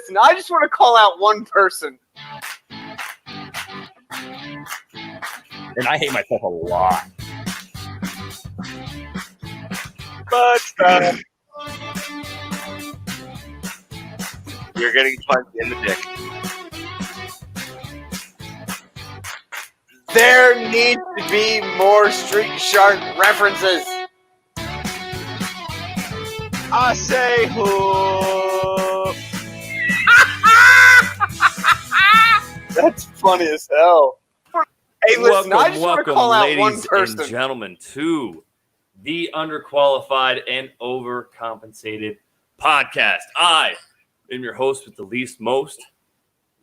listen, I just want to call out one person. And I hate myself a lot. But you're getting punched in the dick. There needs to be more Street Shark references. I say who? That's funny as hell. Hey, listen, I just want to call out one person. Ladies and gentlemen, to the Underqualified and Overcompensated podcast. I am your host with the least most,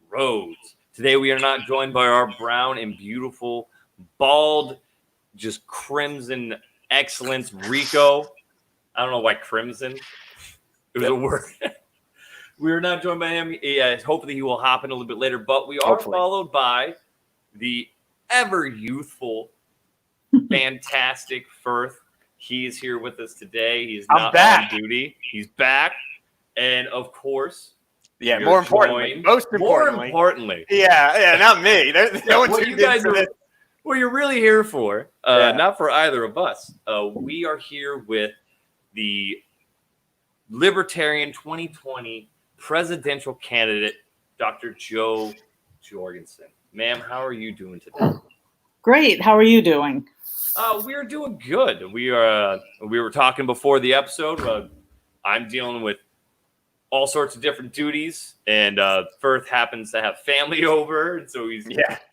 Rhodes. Today we are not joined by our brown and beautiful, bald, just crimson excellence, Rico. I don't know why crimson. It was a word. We are not joined by him. Hopefully he will hop in a little bit later, but we are followed by the ever youthful, fantastic Firth. He is here with us today. He's not on duty. He's back. And of course, most importantly. Yeah, not me. No one tuned in for this. What you're really here for, not for either of us. We are here with the Libertarian 2020 Presidential Candidate, Dr. Jo Jorgensen. Ma'am, how are you doing today? Great. How are you doing? We're doing good. We were talking before the episode. I'm dealing with all sorts of different duties, and Firth happens to have family over, and so he's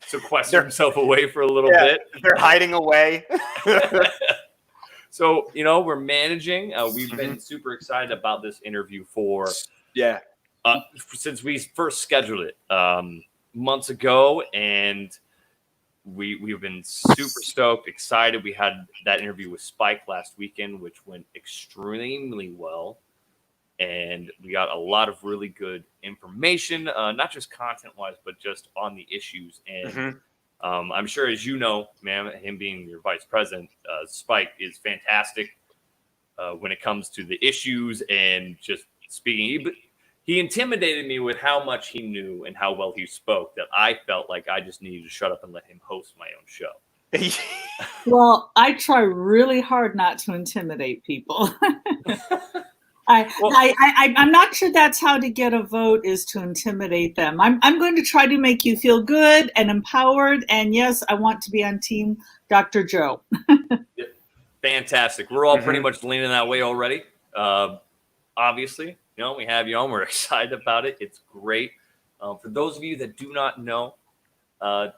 sequestered himself away for a little bit. They're hiding away. So, we're managing. We've been super excited about this interview since we first scheduled it months ago, and we've been super stoked, excited. We had that interview with Spike last weekend, which went extremely well. And we got a lot of really good information, not just content-wise, but just on the issues. And I'm sure, as you know, ma'am, him being your vice president, Spike is fantastic when it comes to the issues and just speaking. He intimidated me with how much he knew and how well he spoke that I felt like I just needed to shut up and let him host my own show. Well, I try really hard not to intimidate people. I'm not sure that's how to get a vote, is to intimidate them. I'm going to try to make you feel good and empowered. And yes, I want to be on team Dr. Jo. Fantastic. We're all pretty much leaning that way already. Obviously, we have you on. We're excited about it. It's great. For those of you that do not know, Dr.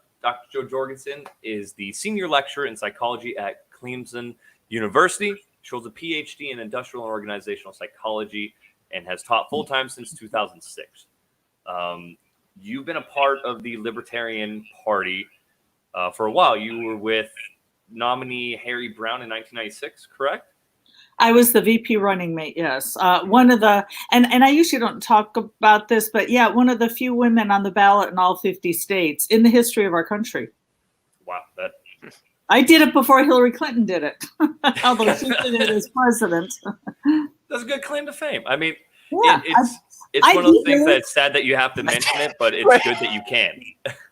Jo Jorgensen is the senior lecturer in psychology at Clemson University. She holds a PhD in industrial and organizational psychology and has taught full-time since 2006. You've been a part of the Libertarian Party for a while. You were with nominee Harry Brown in 1996, correct? I was the VP running mate, yes. One of the, and I usually don't talk about this, but one of the few women on the ballot in all 50 states in the history of our country. Wow, I did it before Hillary Clinton did it, although she did it as president. That's a good claim to fame. I mean, it's one of those things that's sad that you have to mention it, but it's good that you can.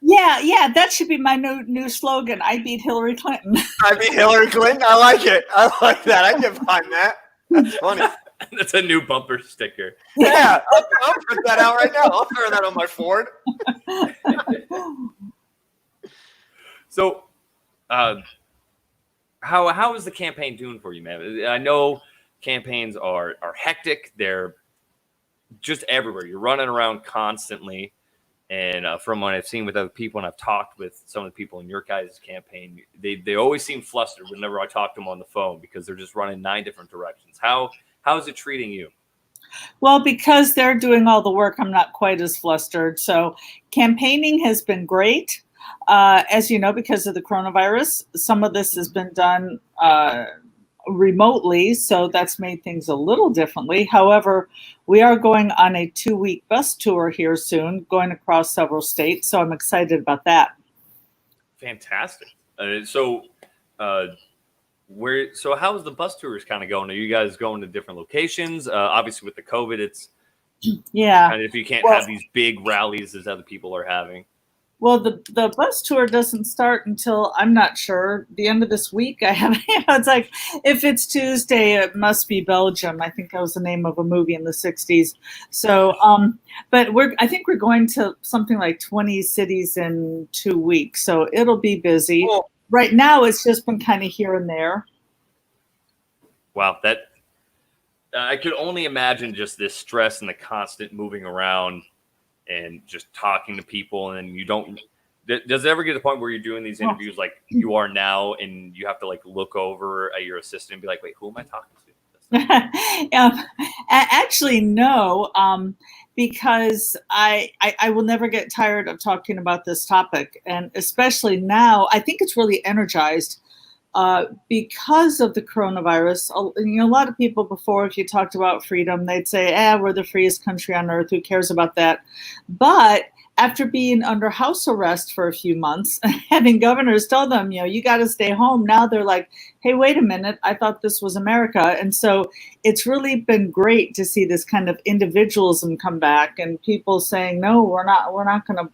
Yeah, that should be my new slogan. I beat Hillary Clinton. I beat Hillary Clinton? I like it. I like that. I can find that. That's funny. That's a new bumper sticker. Yeah, I'll print that out right now. I'll throw that on my Ford. So, how is the campaign doing for you, man? I know campaigns are hectic. They're just everywhere. You're running around constantly. And from what I've seen with other people, and I've talked with some of the people in your guys' campaign, they always seem flustered whenever I talk to them on the phone because they're just running 9 different directions. How is it treating you? Well, because they're doing all the work, I'm not quite as flustered. So campaigning has been great. As you know, because of the coronavirus, some of this has been done remotely, so that's made things a little differently. However, we are going on a 2-week bus tour here soon, going across several states, so I'm excited about that. Fantastic. So how's the bus tours kind of going? Are you guys going to different locations? Obviously, with the COVID, it's Yeah. And if you can't have these big rallies as other people are having. Well, the bus tour doesn't start until, I'm not sure, the end of this week. I have, it's like, if it's Tuesday, it must be Belgium. I think that was the name of a movie in the 60s. So, but I think we're going to something like 20 cities in 2 weeks. So it'll be busy. Cool. Right now, it's just been kind of here and there. Wow, I could only imagine just this stress and the constant moving around and just talking to people, and you don't. Does it ever get to the point where you're doing these interviews like you are now, and you have to like look over at your assistant and be like, "Wait, who am I talking to?" Actually, no, because I will never get tired of talking about this topic, and especially now, I think it's really energized. Because of the coronavirus, a lot of people before, if you talked about freedom, they'd say, we're the freest country on earth. Who cares about that? But after being under house arrest for a few months, having governors tell them, you got to stay home. Now they're like, hey, wait a minute. I thought this was America. And so it's really been great to see this kind of individualism come back and people saying, no, we're not going to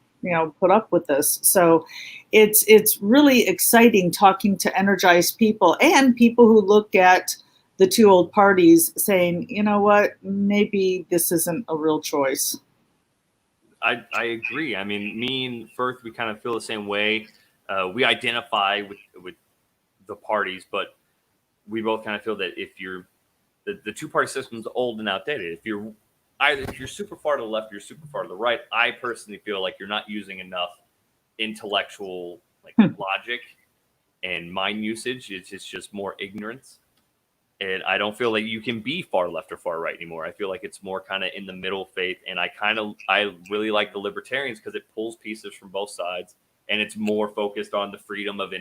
put up with this. So it's really exciting talking to energized people and people who look at the two old parties saying, you know what, maybe this isn't a real choice. I agree. I mean, me and Firth, we kind of feel the same way. We identify with the parties, but we both kind of feel that if the two-party system is old and outdated. If you're super far to the left, you're super far to the right. I personally feel like you're not using enough intellectual logic and mind usage. It's just more ignorance. And I don't feel like you can be far left or far right anymore. I feel like it's more kind of in the middle faith. And I really like the libertarians because it pulls pieces from both sides and it's more focused on the freedom of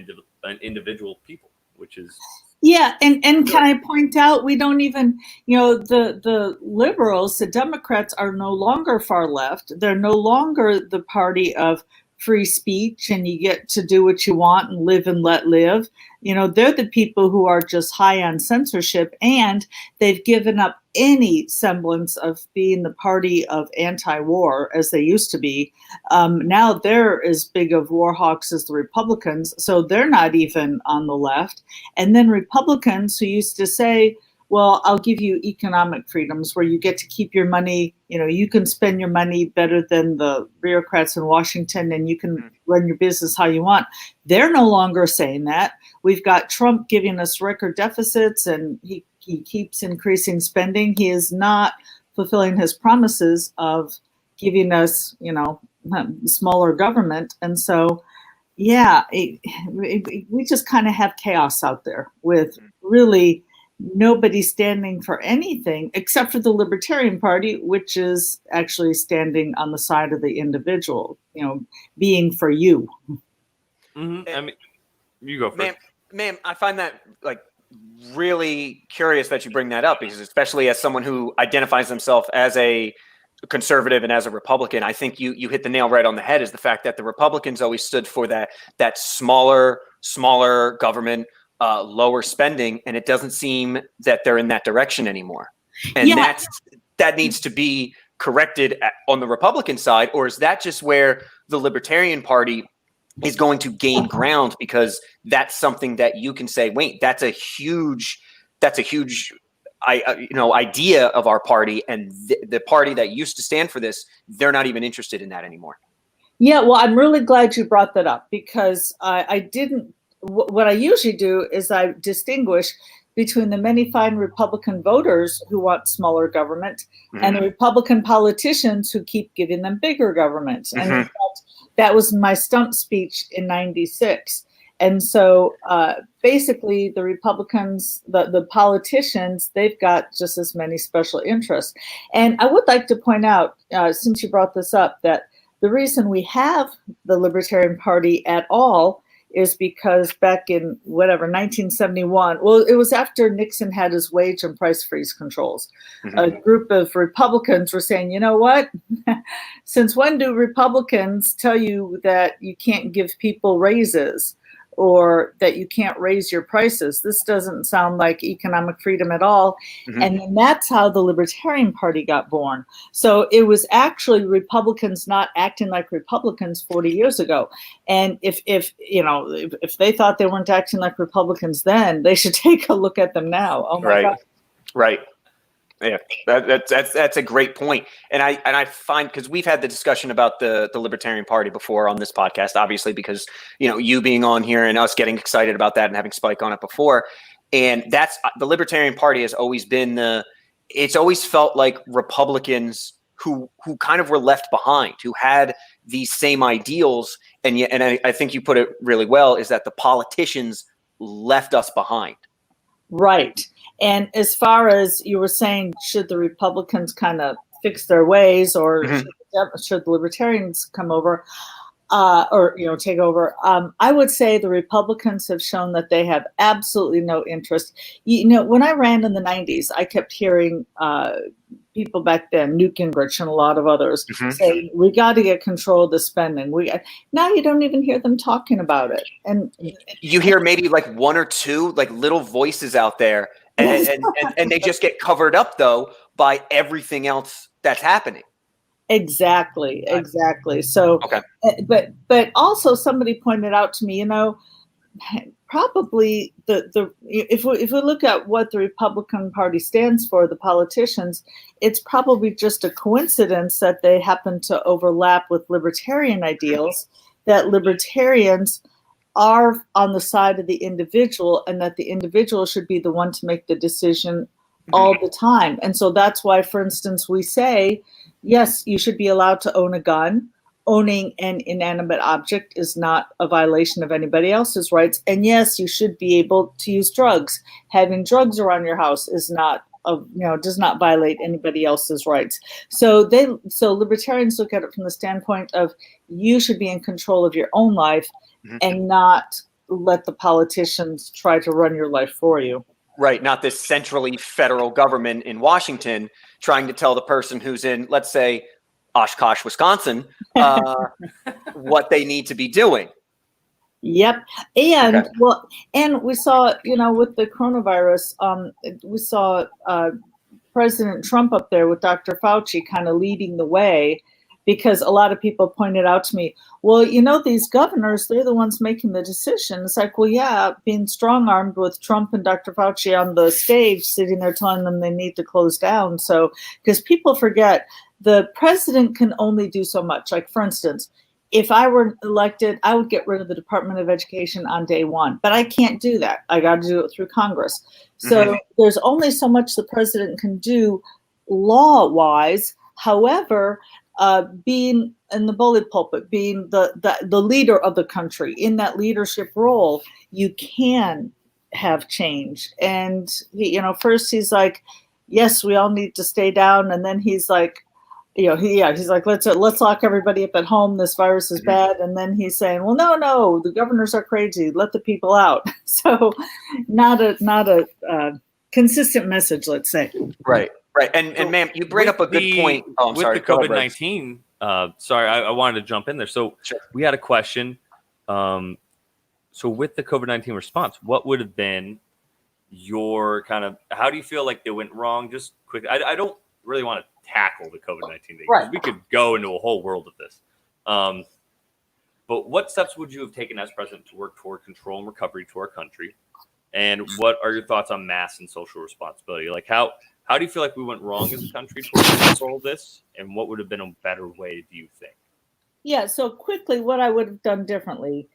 individual people, which is. Yeah, and can I point out, we don't even, the liberals, the Democrats are no longer far left. They're no longer the party of free speech and you get to do what you want and live and let live. They're the people who are just high on censorship, and they've given up any semblance of being the party of anti-war as they used to be. Now they're as big of war hawks as the Republicans, so they're not even on the left. And then Republicans who used to say, well, I'll give you economic freedoms where you get to keep your money, you can spend your money better than the bureaucrats in Washington and you can run your business how you want. They're no longer saying that. We've got Trump giving us record deficits and he keeps increasing spending. He is not fulfilling his promises of giving us, smaller government. And so, we just kind of have chaos out there with really nobody standing for anything except for the Libertarian Party, which is actually standing on the side of the individual, being for you. Mm-hmm. I mean, you go first. Ma'am, I find that really curious that you bring that up, because especially as someone who identifies themselves as a conservative and as a Republican, I think you hit the nail right on the head, is the fact that the Republicans always stood for that smaller government, lower spending, and it doesn't seem that they're in that direction anymore. And that needs to be corrected on the Republican side, or is that just where the Libertarian Party is going to gain ground, because that's something that you can say, wait, that's a huge idea of our party, and the party that used to stand for this, they're not even interested in that anymore. Yeah, well, I'm really glad you brought that up, because I didn't. What I usually do is I distinguish between the many fine Republican voters who want smaller government and the Republican politicians who keep giving them bigger government. And in fact, that was my stump speech in '96. And so basically the Republicans, the politicians, they've got just as many special interests. And I would like to point out, since you brought this up, that the reason we have the Libertarian Party at all is because back in 1971, well, it was after Nixon had his wage and price freeze controls. A group of Republicans were saying, you know what, since when do Republicans tell you that you can't give people raises? or that you can't raise your prices. This doesn't sound like economic freedom at all. Mhm. And then that's how the Libertarian Party got born. So it was actually Republicans not acting like Republicans 40 years ago. And if they thought they weren't acting like Republicans then, they should take a look at them now. Oh my Right. God. Right. Yeah, that's a great point. And I find, because we've had the discussion about the Libertarian Party before on this podcast, obviously, because you being on here and us getting excited about that and having Spike on it before. And that's the Libertarian Party has always been it's always felt like Republicans who kind of were left behind, who had these same ideals, and yet, and I think you put it really well, is that the politicians left us behind. Right. And as far as you were saying, should the Republicans kind of fix their ways, or should the Libertarians come over, or take over? I would say the Republicans have shown that they have absolutely no interest. When I ran in the 90s, I kept hearing people back then, Newt Gingrich and a lot of others, saying, we got to get control of the spending. Now you don't even hear them talking about it. And you hear maybe like one or two like little voices out there, and they just get covered up though by everything else that's happening. Exactly. So, okay. But also somebody pointed out to me, probably if we look at what the Republican Party stands for, the politicians, it's probably just a coincidence that they happen to overlap with libertarian ideals, that libertarians are on the side of the individual, and that the individual should be the one to make the decision all the time. And so that's why, for instance, we say, yes, you should be allowed to own a gun. Owning an inanimate object is not a violation of anybody else's rights. And yes, you should be able to use drugs. Having drugs around your house is not does not violate anybody else's rights. So libertarians look at it from the standpoint of, you should be in control of your own life and not let the politicians try to run your life for you. Right. Not this centrally federal government in Washington trying to tell the person who's in, let's say, Oshkosh, Wisconsin, what they need to be doing. Yep. And and we saw, with the coronavirus, we saw President Trump up there with Dr. Fauci kind of leading the way, because a lot of people pointed out to me, well, these governors, they're the ones making the decision. It's like, well, yeah, being strong-armed with Trump and Dr. Fauci on the stage, sitting there telling them they need to close down. So, because people forget, the president can only do so much. Like, for instance, if I were elected, I would get rid of the Department of Education on day one, but I can't do that. I got to do it through Congress. So there's only so much the president can do law-wise. However, being in the bully pulpit, being the leader of the country, in that leadership role, you can have change. And first he's like, yes, we all need to stay down, and then he's like, he's like, let's lock everybody up at home. This virus is bad. And then he's saying, well, no, the governors are crazy. Let the people out. So, not a consistent message, let's say. Right. And ma'am, you bring up a good point. Oh, I'm sorry. With the COVID-19, sorry, I wanted to jump in there. So we had a question. So with the COVID-19 response, what would have been your how do you feel like they went wrong? Just quick. I don't really want to tackle the COVID-19 thing, because we could go into a whole world of this. But what steps would you have taken as president to work toward control and recovery to our country? And what are your thoughts on mass and social responsibility? Like, how do you feel like we went wrong as a country toward control of this? And what would have been a better way, do you think? Yeah, so quickly, what I would have done differently.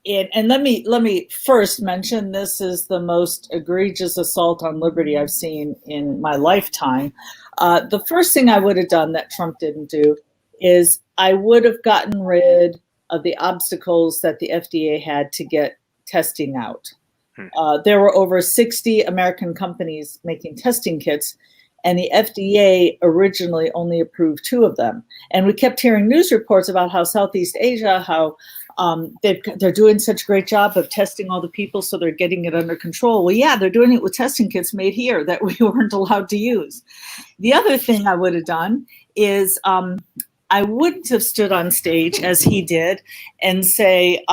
And let me first mention, this is the most egregious assault on liberty I've seen in my lifetime. The first thing I would have done that Trump didn't do is I would have gotten rid of the obstacles that the FDA had to get testing out. There were over 60 American companies making testing kits, and the FDA originally only approved 2 of them. And we kept hearing news reports about how Southeast Asia, how they're doing such a great job of testing all the people, so they're getting it under control. Well, yeah, they're doing it with testing kits made here that we weren't allowed to use. The other thing I would have done is I wouldn't have stood on stage as he did and say,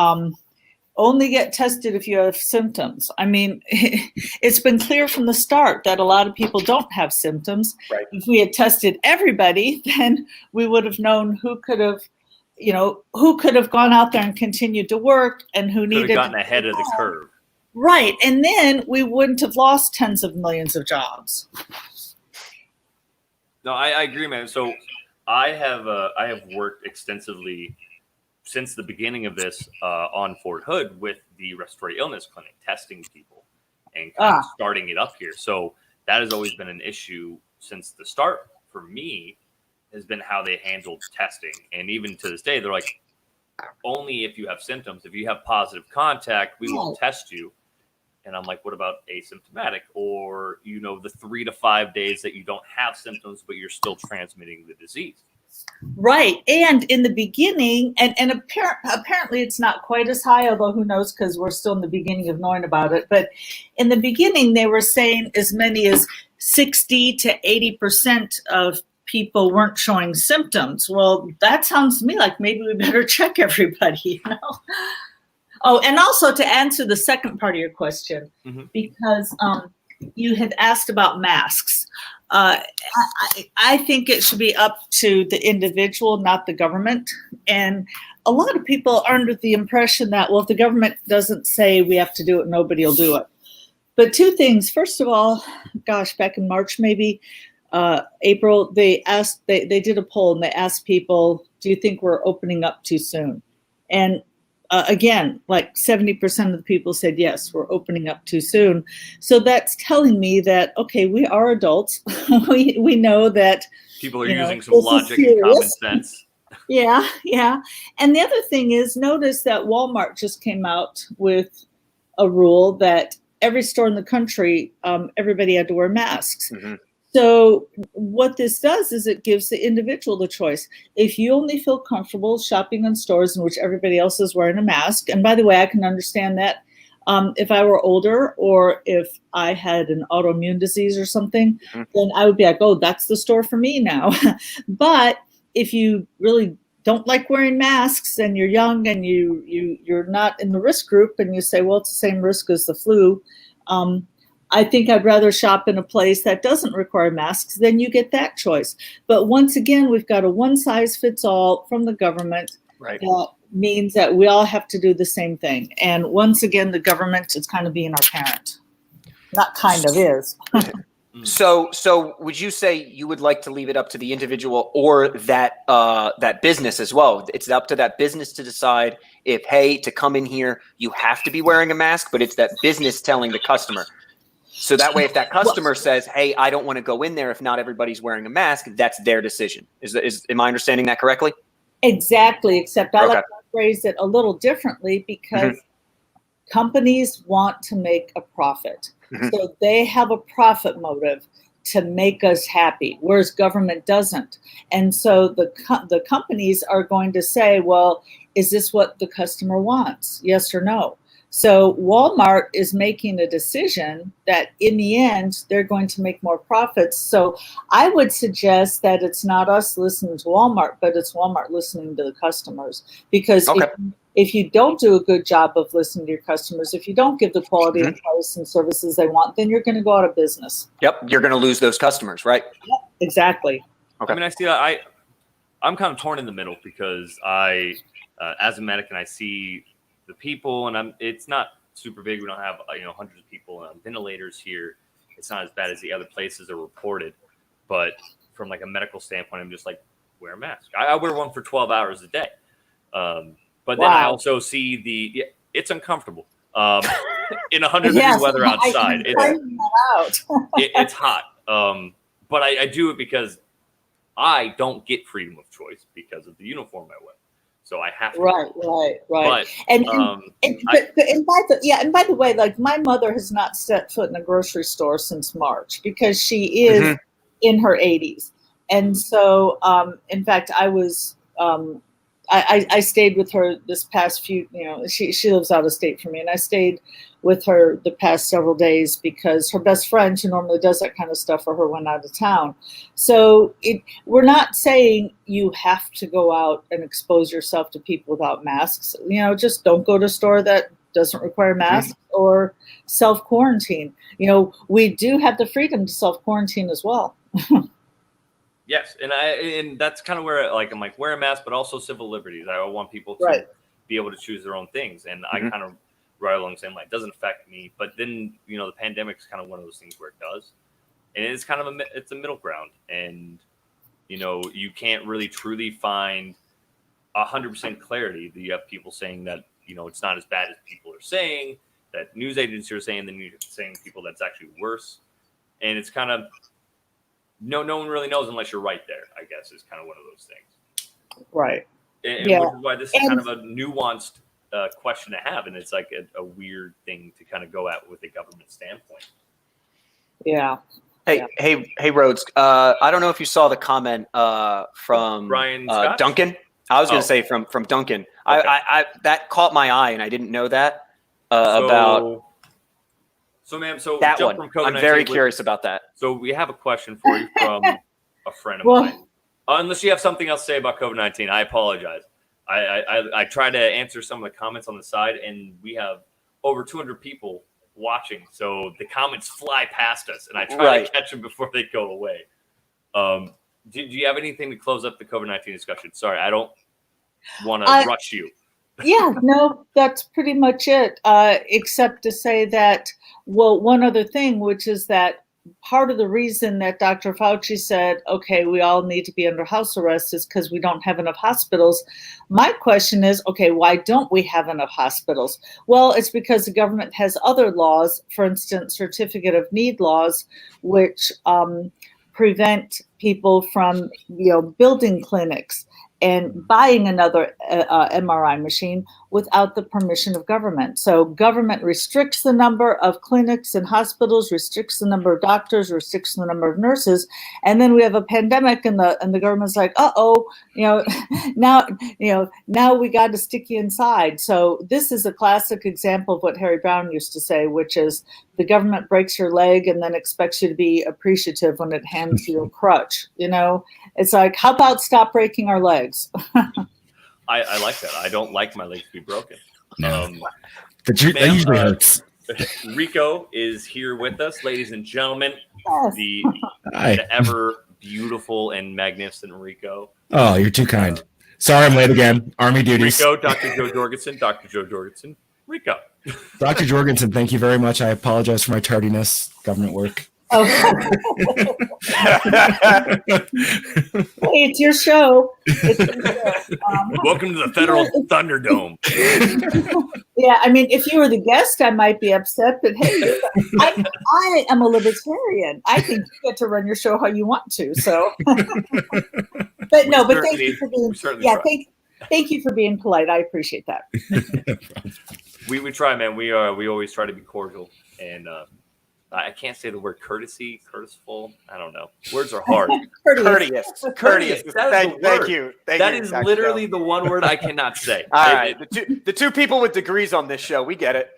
only get tested if you have symptoms. I mean, it's been clear from the start that a lot of people don't have symptoms. Right. If we had tested everybody, then we would have known who could have gone out there and continued to work and who Could needed have gotten ahead of the curve. Right. And then we wouldn't have lost tens of millions of jobs. No, I agree, man. So I have worked extensively since the beginning of this on Fort Hood with the respiratory illness clinic, testing people and kind of starting it up here. So that has always been an issue since the start for me, has been how they handled testing. And even to this day, they're like, only if you have symptoms, if you have positive contact, we won't test you. And I'm like, what about asymptomatic, or, the 3 to 5 days that you don't have symptoms, but you're still transmitting the disease? Right. And in the beginning, and apparently it's not quite as high, although who knows, because we're still in the beginning of knowing about it. But in the beginning, they were saying as many as 60 to 80% of people weren't showing symptoms. Well, that sounds to me like maybe we better check everybody, Oh, and also to answer the second part of your question, because you had asked about masks. I think it should be up to the individual, not the government. And a lot of people are under the impression that, well, if the government doesn't say we have to do it, nobody will do it. But two things. First of all, gosh, back in March, maybe April, they did a poll and they asked people, do you think we're opening up too soon? And again, like 70% of the people said, yes, we're opening up too soon. So that's telling me that, okay, we are adults. we know that people are using some logic and common sense. Yeah. And the other thing is, notice that Walmart just came out with a rule that every store in the country, everybody had to wear masks. Mm-hmm. So what this does is it gives the individual the choice. If you only feel comfortable shopping in stores in which everybody else is wearing a mask, and by the way, I can understand that if I were older or if I had an autoimmune disease or something, then I would be like, oh, that's the store for me now. But if you really don't like wearing masks and you're young and you're not in the risk group and you say, well, it's the same risk as the flu, I think I'd rather shop in a place that doesn't require masks. Then you get that choice. But once again, we've got a one size fits all from the government. Right. That means that we all have to do the same thing. And once again, the government is kind of being our parent. Not kind of is. So would you say you would like to leave it up to the individual or that business as well? It's up to that business to decide if, hey, to come in here, you have to be wearing a mask, but it's that business telling the customer. So that way, if that customer says, hey, I don't want to go in there if not everybody's wearing a mask, that's their decision. Am I understanding that correctly? Exactly, except I like to phrase it a little differently because companies want to make a profit. So they have a profit motive to make us happy, whereas government doesn't. And so the companies are going to say, well, is this what the customer wants? Yes or no? So Walmart is making a decision that in the end, they're going to make more profits. So I would suggest that it's not us listening to Walmart, but it's Walmart listening to the customers. Because if you don't do a good job of listening to your customers, if you don't give the quality of price and services they want, then you're going to go out of business. Yep. You're going to lose those customers, right? Yep, exactly. Okay. I mean, I see that. I'm kind of torn in the middle because as a medic, I see the people, and it's not super big. We don't have hundreds of people on ventilators here. It's not as bad as the other places are reported. But from like a medical standpoint, I'm just like, wear a mask. I wear one for 12 hours a day. But then I also see it's uncomfortable. In 100 degree weather outside, it's hot. But I do it because I don't get freedom of choice because of the uniform I wear. So I have to. Right. But, and by the way, like my mother has not set foot in a grocery store since March because she is in her 80s. And so, in fact, I was, I stayed with her this past few, she lives out of state from me, and I stayed with her the past several days because her best friend, who normally does that kind of stuff for her, went out of town. So we're not saying you have to go out and expose yourself to people without masks. Just don't go to a store that doesn't require masks or self-quarantine. We do have the freedom to self-quarantine as well. Yes, and that's kind of where I'm like, wear a mask, but also civil liberties. I want people to be able to choose their own things, and I kind of right along saying like, it doesn't affect me. But then the pandemic is kind of one of those things where it does, and it's kind of it's a middle ground, and you can't really truly find 100% clarity. You have people saying that it's not as bad as people are saying, that news agencies are saying, then you're saying people that's actually worse, and it's kind of no one really knows unless you're right there, I guess, is kind of one of those things. Right. And which is why this is kind of a nuanced question to have. And it's like a weird thing to kind of go at with a government standpoint. Yeah. Hey, Rhodes. I don't know if you saw the comment from Brian Duncan. I was going to say from Duncan. Okay. I that caught my eye, and I didn't know that about. So, ma'am, that one. I'm very curious about that. So we have a question for you from a friend of mine. Unless you have something else to say about COVID-19, I apologize. I try to answer some of the comments on the side, and we have over 200 people watching. So the comments fly past us, and I try to catch them before they go away. Do you have anything to close up the COVID-19 discussion? Sorry, I don't want to rush you. Yeah, no, that's pretty much it, except to say that, one other thing, which is that part of the reason that Dr. Fauci said, okay, we all need to be under house arrest is because we don't have enough hospitals. My question is, okay, why don't we have enough hospitals? Well, it's because the government has other laws, for instance, certificate of need laws, which prevent people from, building clinics and buying another MRI machine without the permission of government. So government restricts the number of clinics and hospitals, restricts the number of doctors, restricts the number of nurses, and then we have a pandemic, and the government's like, now we got to stick you inside. So this is a classic example of what Harry Browne used to say, which is the government breaks your leg and then expects you to be appreciative when it hands you a crutch. It's like, how about stop breaking our legs? I like that. I don't like my legs to be broken. No. That usually hurts. Rico is here with us, ladies and gentlemen. Yes. The ever beautiful and magnificent Rico. Oh, you're too kind. Sorry I'm late again. Army duties. Rico, Dr. Joe Jorgensen. Rico. Dr. Jorgensen, thank you very much. I apologize for my tardiness. Government work. Oh. Hey, it's your show. Welcome to the Federal Thunderdome. Yeah, I mean, if you were the guest, I might be upset, but hey, I am a libertarian. I think you get to run your show how you want to. So, but thank you for being. Thank you for being polite. I appreciate that. We try, man. We always try to be cordial, and I can't say the word courteousful. I don't know. Words are hard. Courteous. Thank you. That is literally the one word I cannot say. All right. The two people with degrees on this show, we get it.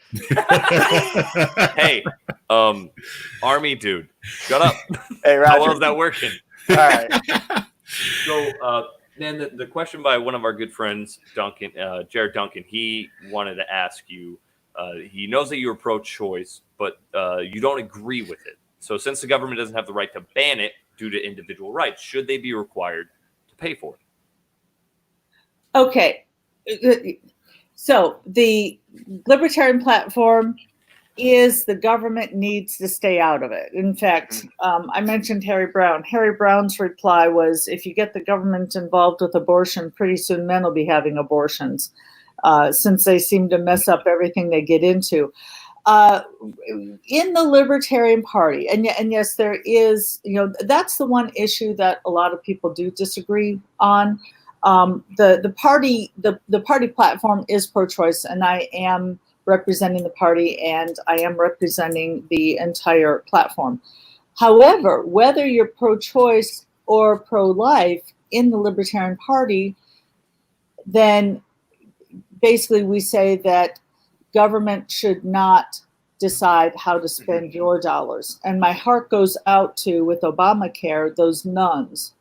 Hey, Army dude, shut up. Hey, Roger. How well is that working? All right. So, then the question by one of our good friends, Duncan, Jared Duncan, he wanted to ask you, he knows that you're pro-choice, but you don't agree with it. So since the government doesn't have the right to ban it due to individual rights, should they be required to pay for it? Okay. So the Libertarian platform is the government needs to stay out of it. In fact, I mentioned Harry Browne. Harry Browne's reply was, if you get the government involved with abortion, pretty soon men will be having abortions, since they seem to mess up everything they get into. In the Libertarian Party, and yes, there is, that's the one issue that a lot of people do disagree on. The party platform is pro-choice, and I am representing the party, and I am representing the entire platform. However, whether you're pro-choice or pro-life in the Libertarian Party, then basically we say that government should not decide how to spend your dollars. And my heart goes out to, with Obamacare, those nuns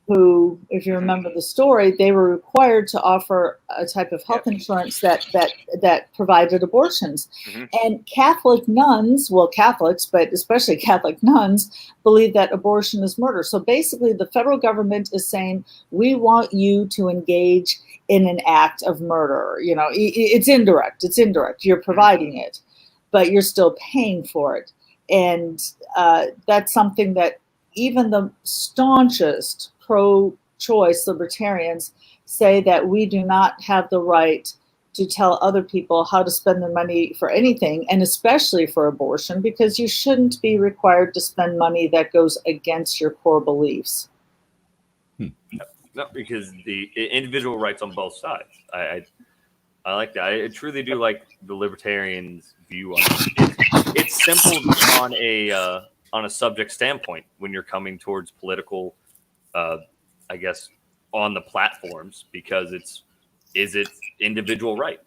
who, if you remember the story, they were required to offer a type of health insurance that provided abortions. Mhm. And Catholic nuns, well, Catholics, but especially Catholic nuns, believe that abortion is murder. So basically, the federal government is saying, we want you to engage in an act of murder. You know, it's indirect. It's indirect. You're providing it, but you're still paying for it. And that's something that even the staunchest pro-choice libertarians say, that we do not have the right to tell other people how to spend their money for anything, and especially for abortion, because you shouldn't be required to spend money that goes against your core beliefs. No, because the individual rights on both sides. I like that. I truly do like the libertarians' view on it. It's simple on a subject standpoint when you're coming towards political, I guess, on the platforms, because is it individual right?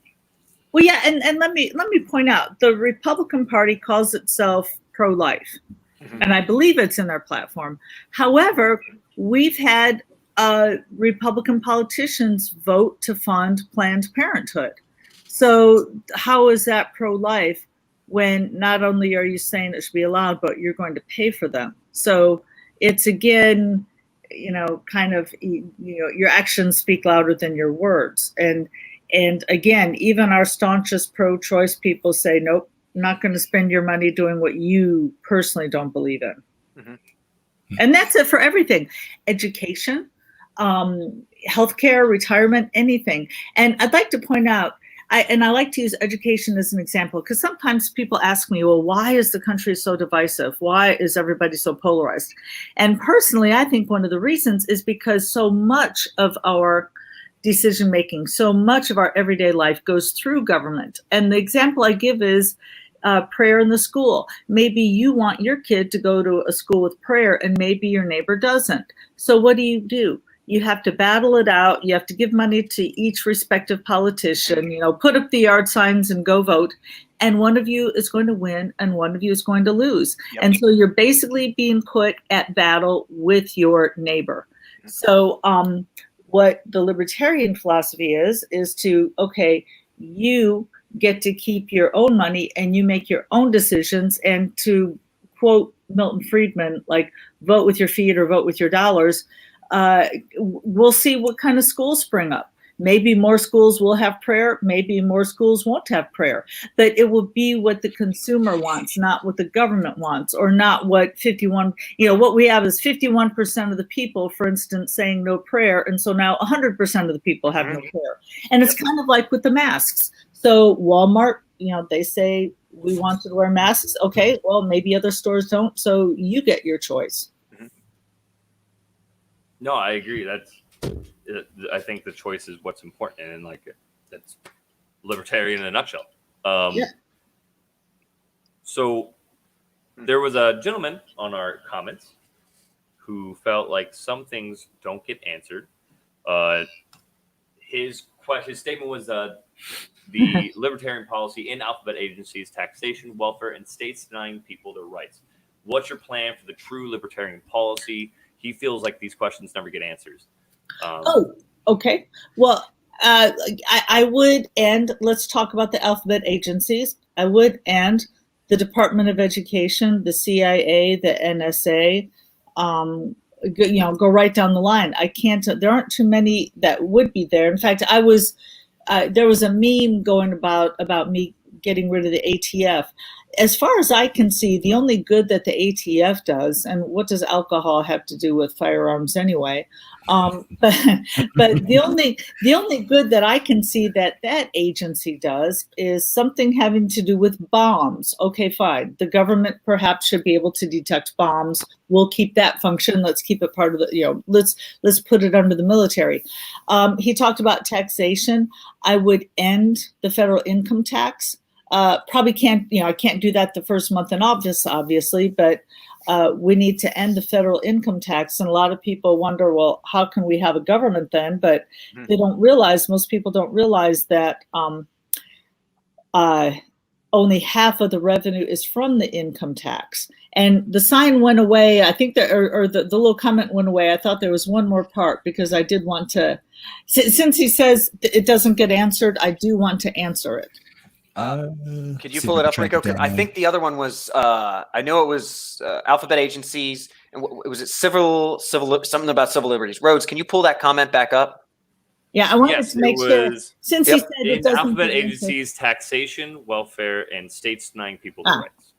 Well, yeah, and let me point out, the Republican Party calls itself pro-life, and I believe it's in their platform. However, we've had Republican politicians vote to fund Planned Parenthood. So how is that pro-life when not only are you saying it should be allowed, but you're going to pay for them? So it's, again, kind of, your actions speak louder than your words. And again, even our staunchest pro-choice people say, nope, I'm not going to spend your money doing what you personally don't believe in. And that's it for everything. Education, healthcare, retirement, anything. And I'd like to point out, I like to use education as an example, because sometimes people ask me, well, why is the country so divisive? Why is everybody so polarized? And personally, I think one of the reasons is because so much of our decision making, so much of our everyday life goes through government. And the example I give is prayer in the school. Maybe you want your kid to go to a school with prayer, and maybe your neighbor doesn't. So what do? You have to battle it out. You have to give money to each respective politician, put up the yard signs and go vote. And one of you is going to win and one of you is going to lose. Yep. And so you're basically being put at battle with your neighbor. So what the libertarian philosophy is to, okay, you get to keep your own money and you make your own decisions. And to quote Milton Friedman, like, vote with your feet or vote with your dollars. We'll see what kind of schools spring up. Maybe more schools will have prayer. Maybe more schools won't have prayer. But it will be what the consumer wants, not what the government wants, or not what 51, what we have is 51% of the people, for instance, saying no prayer. And so now 100% of the people have no prayer. And it's kind of like with the masks. So Walmart, they say we want to wear masks. Okay, well, maybe other stores don't. So you get your choice. No, I agree. I think the choice is what's important, and that's libertarian in a nutshell. So there was a gentleman on our comments who felt like some things don't get answered. His statement was the libertarian policy in alphabet agencies, taxation, welfare, and states denying people their rights. What's your plan for the true libertarian policy? He feels like these questions never get answers. Okay. Well, I would end, let's talk about the alphabet agencies. I would end the Department of Education, the CIA, the NSA, go right down the line. There aren't too many that would be there. In fact, there was a meme going about me getting rid of the ATF. As far as I can see, the only good that the ATF does, and what does alcohol have to do with firearms anyway? But the only good that I can see that agency does is something having to do with bombs. Okay, fine. The government perhaps should be able to detect bombs. We'll keep that function. Let's keep it part of the, let's put it under the military. He talked about taxation. I would end the federal income tax. Probably can't, I can't do that the first month in office, obviously, but we need to end the federal income tax. And a lot of people wonder, well, how can we have a government then? But most people don't realize that only half of the revenue is from the income tax. And the sign went away. I think that, or the little comment went away. I thought there was one more part because I did want to, since he says it doesn't get answered, I do want to answer it. Could you pull it up, Rico? I think the other one was, I know it was alphabet agencies, and was it civil, something about civil liberties. Rhodes, can you pull that comment back up? Yeah, I wanted to make sure, since he said it doesn't alphabet agencies, taxation, welfare, and states denying people their rights.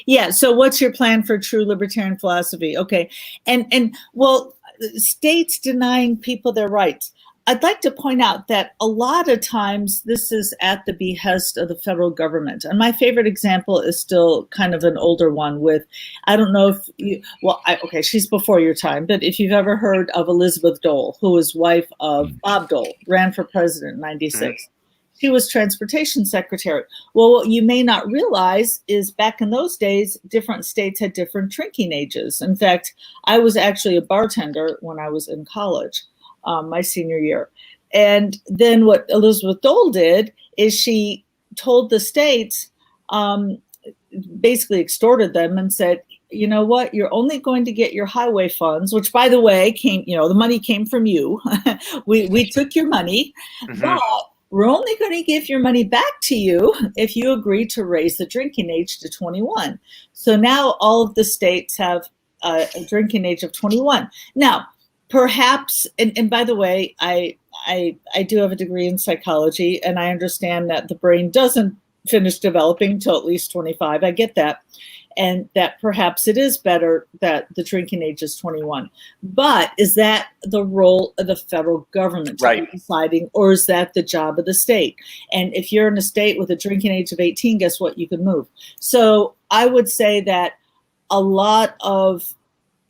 Yeah, so what's your plan for true libertarian philosophy? Okay, and well, states denying people their rights. I'd like to point out that a lot of times this is at the behest of the federal government. And my favorite example is still kind of an older one with, I don't know if you, well, okay, she's before your time, but if you've ever heard of Elizabeth Dole, who was wife of Bob Dole, ran for president in 96. She was transportation secretary. Well, what you may not realize is back in those days, different states had different drinking ages. In fact, I was actually a bartender when I was in college. My senior year. And then what Elizabeth Dole did is she told the states, basically extorted them and said, you know what, you're only going to get your highway funds, which by the way came, the money came from you. we took your money, but we're only going to give your money back to you if you agree to raise the drinking age to 21. So now all of the states have a drinking age of 21. Now, perhaps, and by the way, I do have a degree in psychology, and I understand that the brain doesn't finish developing until at least 25. I get that. And that perhaps it is better that the drinking age is 21. But is that the role of the federal government to be deciding, or is that the job of the state? And if you're in a state with a drinking age of 18, guess what? You can move. So I would say that a lot of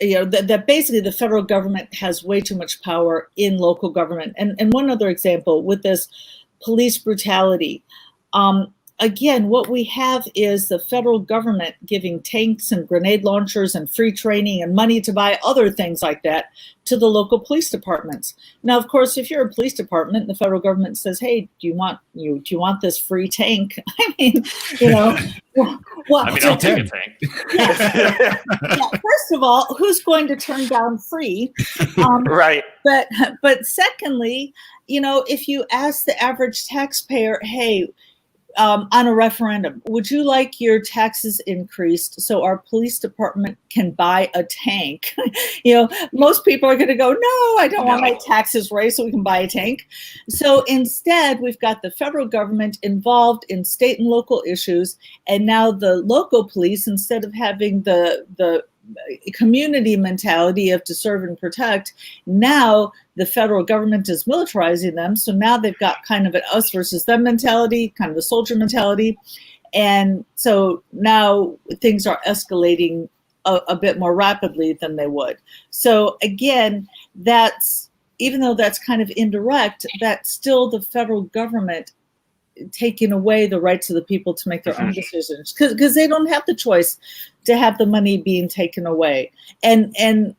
that basically the federal government has way too much power in local government. And one other example with this police brutality. Again, what we have is the federal government giving tanks and grenade launchers and free training and money to buy other things like that to the local police departments. Now, of course, if you're a police department and the federal government says, "Hey, do you want this free tank?" I mean, well, I mean, I'll take a tank. Yeah, first of all, who's going to turn down free? Right. But secondly, if you ask the average taxpayer, "Hey, on a referendum, would you like your taxes increased so our police department can buy a tank?" Most people are going to go, "No, I don't want my taxes raised so we can buy a tank." So instead, we've got the federal government involved in state and local issues. And now the local police, instead of having the community mentality of to serve and protect, now the federal government is militarizing them. So now they've got kind of an us versus them mentality, kind of a soldier mentality. And so now things are escalating a bit more rapidly than they would. So again, that's, even though that's kind of indirect, that's still the federal government taking away the rights of the people to make their own decisions, because they don't have the choice to have the money being taken away. And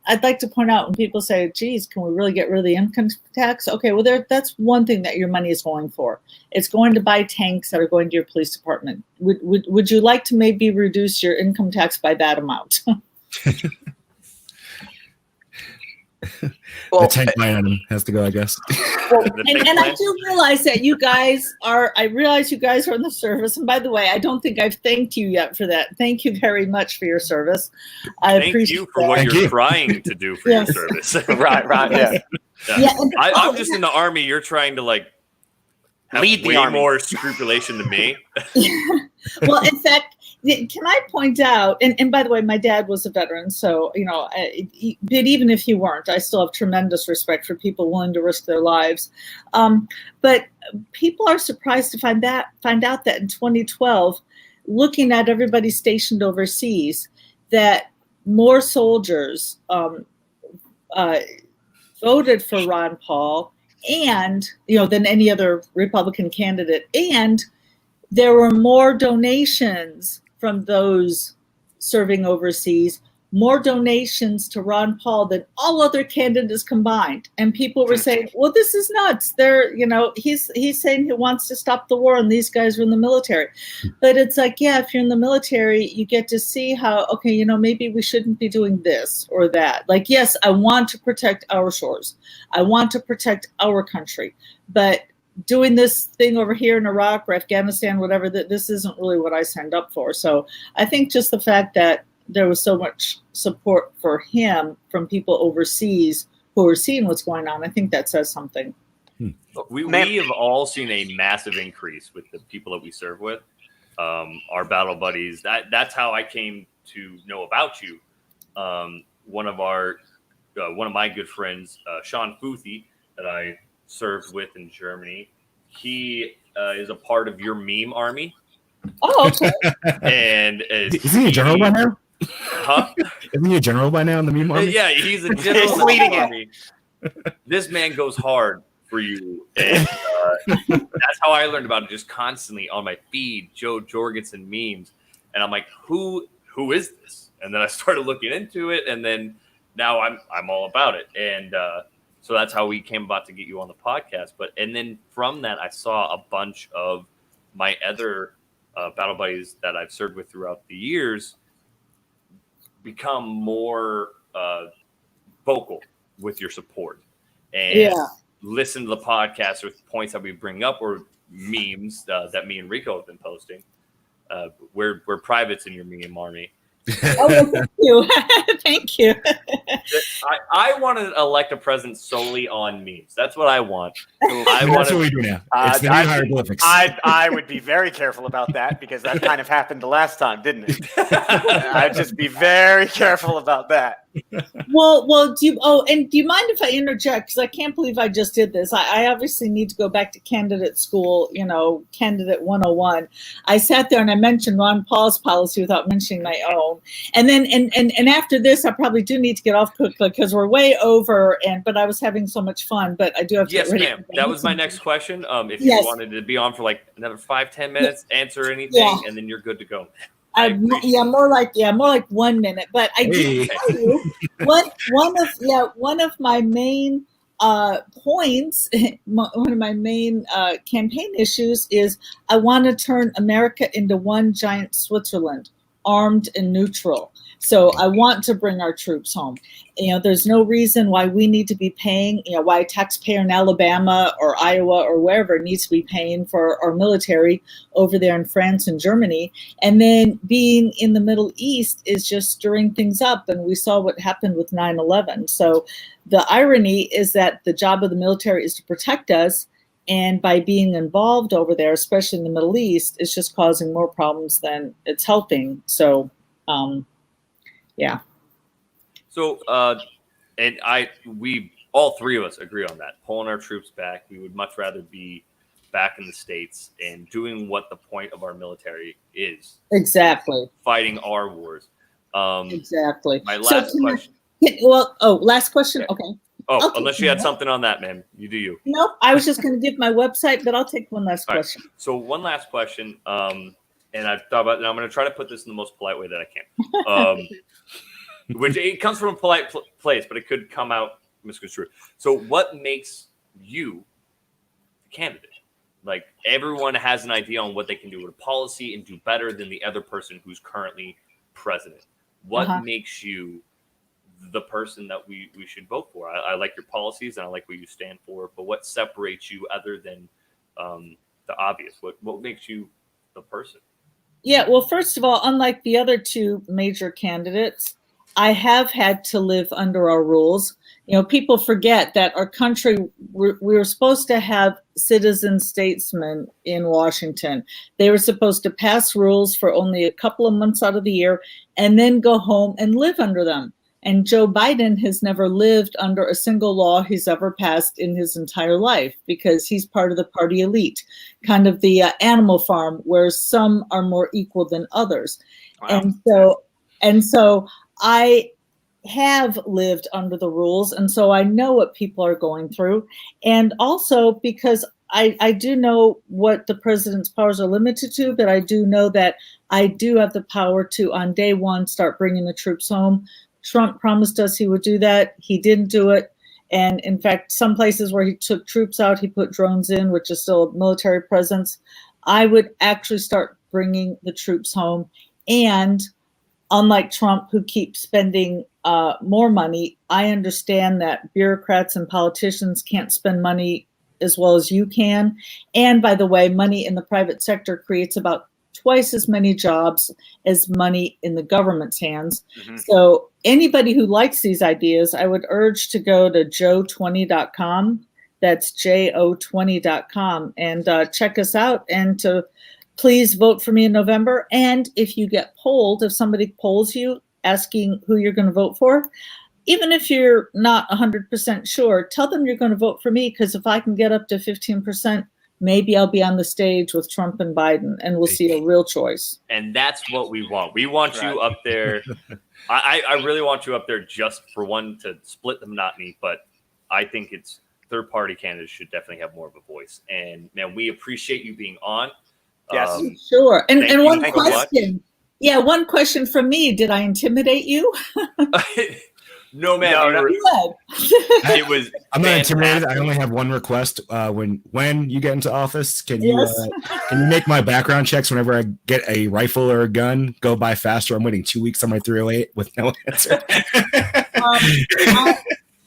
I'd like to point out when people say, "Geez, can we really get rid of the income tax?" Okay, well, that's one thing that your money is going for. It's going to buy tanks that are going to your police department. Would you like to maybe reduce your income tax by that amount? Well, the tank line item has to go, I guess. Well, and I do realize that you guys are in the service. And by the way, I don't think I've thanked you yet for that. Thank you very much for your service. I appreciate you for what you're trying to do for your service. Right, yeah. I'm just in the Army. You're trying to have lead the way Army. More scrupulation than me. Well, in fact, can I point out, and by the way, my dad was a veteran, so, but even if he weren't, I still have tremendous respect for people willing to risk their lives. But people are surprised to find out that in 2012, looking at everybody stationed overseas, that more soldiers voted for Ron Paul and, than any other Republican candidate. And there were more donations from those serving overseas more donations to Ron Paul than all other candidates combined. And people were saying, well, this is nuts. He's saying he wants to stop the war and these guys are in the military. But it's like, yeah, if you're in the military, you get to see how, okay, maybe we shouldn't be doing this or that. Like, yes, I want to protect our shores. I want to protect our country. But doing this thing over here in Iraq or Afghanistan, whatever, this isn't really what I signed up for. So I think just the fact that there was so much support for him from people overseas who are seeing what's going on, I think that says something. We have all seen a massive increase with the people that we serve with, our battle buddies. That's how I came to know about you. One of my good friends, Sean Futhi, that I served with in Germany, he is a part of your meme army. Oh, okay. And isn't he a general by now? Huh? Isn't he a general by now in the meme army? Yeah, he's a general. He's leading army. This man goes hard for you, and that's how I learned about it. Just constantly on my feed, Joe Jorgensen memes, and I'm like, who is this? And then I started looking into it, and then now I'm all about it, and so that's how we came about to get you on the podcast. And then from that, I saw a bunch of my other battle buddies that I've served with throughout the years become more vocal with your support and listen to the podcast with points that we bring up or memes that me and Rico have been posting. We're privates in your meme army. Oh, well, thank you. Thank you. I want to elect a president solely on memes. That's what I want. That's what we do now. It's the new hieroglyphics. I would be very careful about that because that kind of happened the last time, didn't it? I'd just be very careful about that. Well, do you mind if I interject? Because I can't believe I just did this. I obviously need to go back to candidate school, candidate 101. I sat there and I mentioned Ron Paul's policy without mentioning my own. And then, and after this, I probably do need to get off quickly because we're way over. But I was having so much fun. But I do have to. Yes, ma'am. That was my next question. If you wanted to be on for like another 5-10 minutes, answer anything, and then you're good to go. More like 1 minute. But I do tell you one of my main points, one of my main campaign issues is I want to turn America into one giant Switzerland, armed and neutral. So I want to bring our troops home. There's no reason why we need to be paying, why a taxpayer in Alabama or Iowa or wherever needs to be paying for our military over there in France and Germany. And then being in the Middle East is just stirring things up. And we saw what happened with 9/11. So the irony is that the job of the military is to protect us. And by being involved over there, especially in the Middle East, it's just causing more problems than it's helping. So, yeah. So, we all three of us agree on that. Pulling our troops back, we would much rather be back in the States and doing what the point of our military is. Exactly. Fighting our wars. Exactly. My last question. Last question. Okay. Oh, unless you had something on that, man. You do you. Nope. I was just going to give my website, but I'll take one last question. Right. So one last question. And I thought about it, and I'm going to try to put this in the most polite way that I can. Which it comes from a polite place, but it could come out misconstrued. So what makes you the candidate? Like, everyone has an idea on what they can do with a policy and do better than the other person who's currently president. What makes you the person that we should vote for? I like your policies and I like what you stand for, but what separates you other than the obvious? What makes you the person? Yeah, well, first of all, unlike the other two major candidates, I have had to live under our rules. People forget that our country, we were supposed to have citizen statesmen in Washington. They were supposed to pass rules for only a couple of months out of the year and then go home and live under them. And Joe Biden has never lived under a single law he's ever passed in his entire life because he's part of the party elite, kind of the Animal Farm, where some are more equal than others. Wow. And so I have lived under the rules, and so I know what people are going through. And also because I do know what the president's powers are limited to, but I do know that I do have the power to, on day one, start bringing the troops home. Trump promised us he would do that. He didn't do it. And in fact, some places where he took troops out, he put drones in, which is still a military presence. I would actually start bringing the troops home. And unlike Trump, who keeps spending more money, I understand that bureaucrats and politicians can't spend money as well as you can. And by the way, money in the private sector creates about twice as many jobs as money in the government's hands. Mm-hmm. So anybody who likes these ideas, I would urge to go to joe20.com. That's JO20.com and check us out, and to please vote for me in November. And if you get polled, if somebody polls you asking who you're going to vote for, even if you're not 100% sure, tell them you're going to vote for me, because if I can get up to 15%, maybe I'll be on the stage with Trump and Biden, and we'll see a real choice. And that's what we want. We want you up there. I really want you up there just for one, to split the monotony, but I think it's third-party candidates should definitely have more of a voice. And, man, we appreciate you being on. Yes, sure. And one question. Yeah, one question from me. Did I intimidate you? No, man. No, it was. I'm not intimidated. I only have one request. When you get into office, can you make my background checks whenever I get a rifle or a gun go by faster? I'm waiting 2 weeks on my 308 with no answer.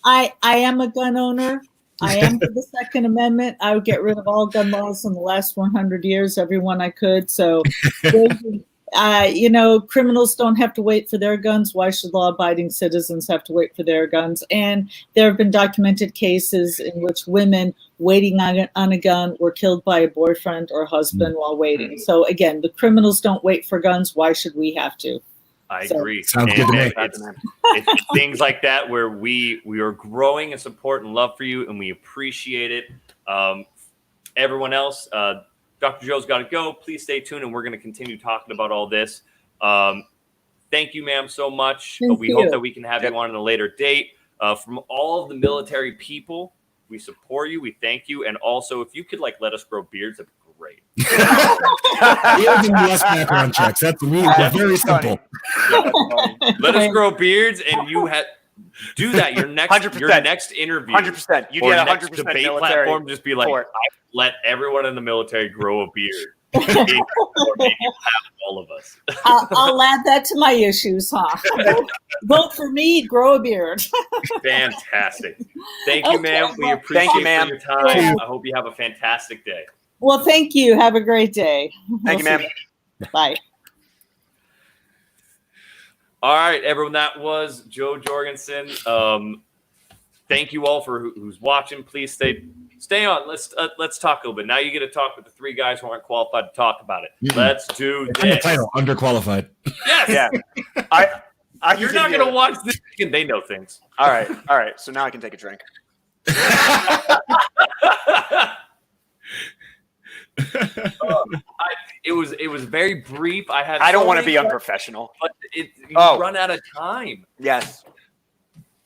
I am a gun owner. I am for the Second Amendment. I would get rid of all gun laws in the last 100 years, every one I could. So, criminals don't have to wait for their guns. Why should law-abiding citizens have to wait for their guns? And there have been documented cases in which women waiting on a gun were killed by a boyfriend or husband while waiting. So again, the criminals don't wait for guns. Why should we have to? I agree. Sounds good to me. It's things like that where we are growing in support and love for you, and we appreciate it. Everyone else, Dr. Joe's got to go. Please stay tuned, and we're going to continue talking about all this. Thank you, ma'am, so much. We hope that we can have you on in a later date. From all of the military people, we support you. We thank you. And also, if you could let us grow beards, that'd be great. Less background checks. That's very simple. Let us grow beards, and you do that. Your next 100%. Your next interview, 100%. You get 100% debate military platform. Just be like, I let everyone in the military grow a beard. Or maybe have all of us. I'll add that to my issues, huh? Vote for me, grow a beard. Fantastic. Thank you, ma'am. We appreciate your time. I hope you have a fantastic day. Well, thank you. Have a great day. Thank you, ma'am. Bye. All right, everyone. That was Joe Jorgensen. Thank you all for who's watching. Please stay on. Let's talk a little bit. Now you get to talk with the three guys who aren't qualified to talk about it. Mm-hmm. Let's do this. The title, underqualified. Yes. Yeah. You're not going to watch this, and they know things. All right. So now I can take a drink. It was very brief. I don't want to be unprofessional, but you run out of time. Yes.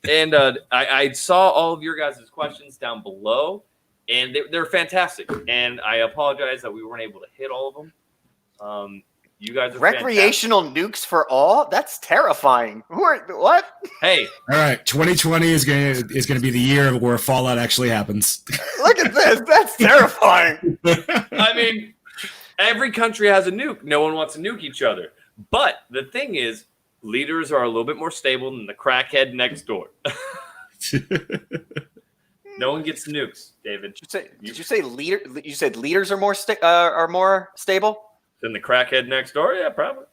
And I saw all of your guys' questions down below, and they're fantastic. And I apologize that we weren't able to hit all of them. You guys are recreational nukes for all? That's terrifying. What? Hey. All right. 2020 is gonna be the year where Fallout actually happens. Look at this. That's terrifying. I mean, every country has a nuke. No one wants to nuke each other. But the thing is, leaders are a little bit more stable than the crackhead next door. No one gets nukes, David. Did you say leader? You said leaders are more stable than the crackhead next door? Yeah, probably.